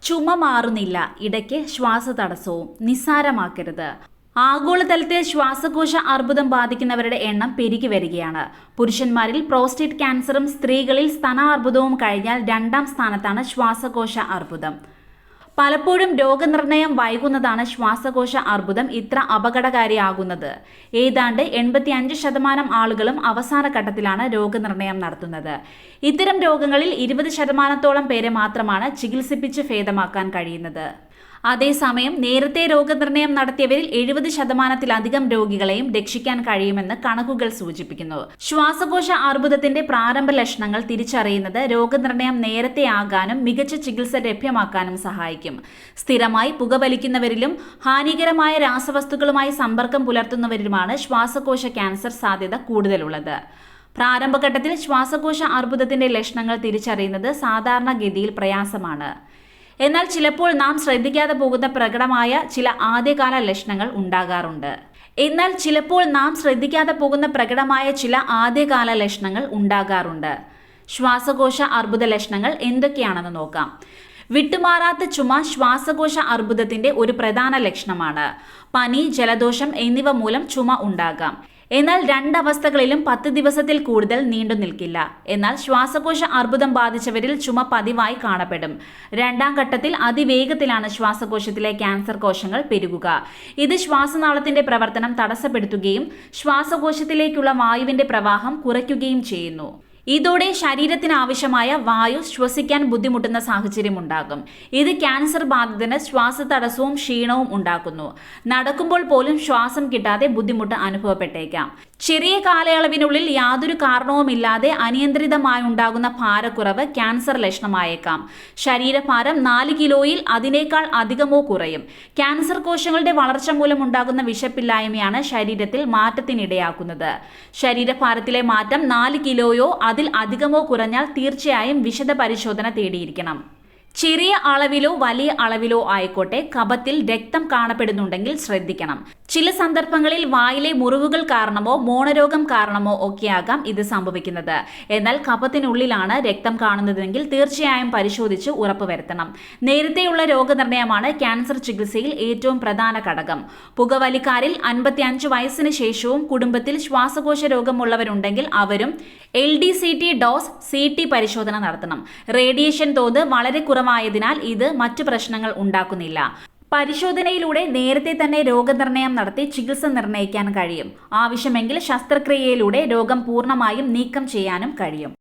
ചുമ മാറുന്നില്ല, ഇടയ്ക്ക് ശ്വാസതടസ്സവും. നിസ്സാരമാക്കരുത്. ആഗോളതലത്തിൽ ശ്വാസകോശ അർബുദം ബാധിക്കുന്നവരുടെ എണ്ണം പെരുകി വരികയാണ്. പുരുഷന്മാരിൽ പ്രോസ്റ്റേറ്റ് ക്യാൻസറും സ്ത്രീകളിൽ സ്തനാർബുദവും കഴിഞ്ഞാൽ 2ാം സ്ഥാനത്താണ് ശ്വാസകോശ അർബുദം. പലപ്പോഴും രോഗനിർണയം വൈകുന്നതാണ് ശ്വാസകോശ അർബുദം ഇത്ര അപകടകാരിയാകുന്നത്. ഏതാണ്ട് 85% ആളുകളും അവസാന ഘട്ടത്തിലാണ് രോഗനിർണയം നടത്തുന്നത്. ഇത്തരം രോഗങ്ങളിൽ 20% പേരെ മാത്രമാണ് ചികിത്സിപ്പിച്ച് ഭേദമാക്കാൻ കഴിയുന്നത്. അതേസമയം നേരത്തെ രോഗനിർണയം നടത്തിയവരിൽ 70%-ലധികം രോഗികളെയും രക്ഷിക്കാൻ കഴിയുമെന്ന് കണക്കുകൾ സൂചിപ്പിക്കുന്നു. ശ്വാസകോശ അർബുദത്തിന്റെ പ്രാരംഭ ലക്ഷണങ്ങൾ തിരിച്ചറിയുന്നത് രോഗനിർണയം നേരത്തെയാകാനും മികച്ച ചികിത്സ ലഭ്യമാക്കാനും സഹായിക്കും. സ്ഥിരമായി പുകവലിക്കുന്നവരിലും ഹാനികരമായ രാസവസ്തുക്കളുമായി സമ്പർക്കം പുലർത്തുന്നവരിലുമാണ് ശ്വാസകോശ ക്യാൻസർ സാധ്യത കൂടുതലുള്ളത്. പ്രാരംഭഘട്ടത്തിൽ ശ്വാസകോശ അർബുദത്തിന്റെ ലക്ഷണങ്ങൾ തിരിച്ചറിയുന്നത് സാധാരണഗതിയിൽ പ്രയാസമാണ്. എന്നാൽ ചിലപ്പോൾ നാം ശ്രദ്ധിക്കാതെ പോകുന്ന പ്രകടമായ ചില ആദ്യകാല ലക്ഷണങ്ങൾ ഉണ്ടാകാറുണ്ട്. ശ്വാസകോശ അർബുദ ലക്ഷണങ്ങൾ എന്തൊക്കെയാണെന്ന് നോക്കാം. വിട്ടുമാറാത്ത ചുമ ശ്വാസകോശ അർബുദത്തിന്റെ ഒരു പ്രധാന ലക്ഷണമാണ്. പനി, ജലദോഷം എന്നിവ മൂലം ചുമ ഉണ്ടാകാം. എന്നാൽ 2 അവസ്ഥകളിലും 10 ദിവസത്തിൽ കൂടുതൽ നീണ്ടു നിൽക്കില്ല. എന്നാൽ ശ്വാസകോശ അർബുദം ബാധിച്ചവരിൽ ചുമ പതിവായി കാണപ്പെടും. 2ാം ഘട്ടത്തിൽ അതിവേഗത്തിലാണ് ശ്വാസകോശത്തിലെ ക്യാൻസർ കോശങ്ങൾ പെരുകുക. ഇത് ശ്വാസനാളത്തിന്റെ പ്രവർത്തനം തടസ്സപ്പെടുത്തുകയും ശ്വാസകോശത്തിലേക്കുള്ള വായുവിന്റെ പ്രവാഹം കുറയ്ക്കുകയും ചെയ്യുന്നു. ഇതോടെ ശരീരത്തിന് ആവശ്യമായ വായു ശ്വസിക്കാൻ ബുദ്ധിമുട്ടുന്ന സാഹചര്യമുണ്ടാകും. ഇത് ക്യാൻസർ ബാധിതന് ശ്വാസതടസ്സവും ക്ഷീണവും ഉണ്ടാക്കുന്നു. നടക്കുമ്പോൾ പോലും ശ്വാസം കിട്ടാതെ ബുദ്ധിമുട്ട് അനുഭവപ്പെട്ടേക്കാം. ചെറിയ കാലയളവിനുള്ളിൽ യാതൊരു കാരണവുമില്ലാതെ അനിയന്ത്രിതമായുണ്ടാകുന്ന ഭാരക്കുറവ് ക്യാൻസർ ലക്ഷണമായേക്കാം. ശരീരഭാരം 4 കിലോയിൽ അതിനേക്കാൾ അധികമോ കുറയും. ക്യാൻസർ കോശങ്ങളുടെ വളർച്ച മൂലമുണ്ടാകുന്ന വിശപ്പില്ലായ്മയാണ് ശരീരത്തിൽ മാറ്റത്തിനിടയാക്കുന്നത്. ശരീരഭാരത്തിലെ മാറ്റം 4 കിലോയോ അതിൽ അധികമോ കുറഞ്ഞാൽ തീർച്ചയായും വിശദ പരിശോധന തേടിയിരിക്കണം. ചെറിയ അളവിലോ വലിയ അളവിലോ ആയിക്കോട്ടെ, കഫത്തിൽ രക്തം കാണപ്പെടുന്നുണ്ടെങ്കിൽ ശ്രദ്ധിക്കണം. ചില സന്ദർഭങ്ങളിൽ വായിലെ മുറിവുകൾ കാരണമോ മോണരോഗം കാരണമോ ഒക്കെയാകാം ഇത് സംഭവിക്കുന്നത്. എന്നാൽ കഫത്തിനുള്ളിലാണ് രക്തം കാണുന്നതെങ്കിൽ തീർച്ചയായും പരിശോധിച്ച് ഉറപ്പുവരുത്തണം. നേരത്തെയുള്ള രോഗനിർണയമാണ് ക്യാൻസർ ചികിത്സയിൽ ഏറ്റവും പ്രധാന ഘടകം. പുകവലിക്കാരിൽ 55 വയസ്സിന് ശേഷവും കുടുംബത്തിൽ ശ്വാസകോശ രോഗമുള്ളവരുണ്ടെങ്കിൽ അവരും LDCT ഡോസ് CT പരിശോധന നടത്തണം. റേഡിയേഷൻ തോത് വളരെ കുറവായതിനാൽ ഇത് മറ്റു പ്രശ്നങ്ങൾ ഉണ്ടാക്കുന്നില്ല. പരിശോധനയിലൂടെ നേരത്തെ തന്നെ രോഗനിർണയം നടത്തി ചികിത്സ നിർണ്ണയിക്കാൻ കഴിയും. ആവശ്യമെങ്കിൽ ശസ്ത്രക്രിയയിലൂടെ രോഗം പൂർണ്ണമായും നീക്കം ചെയ്യാനും കഴിയും.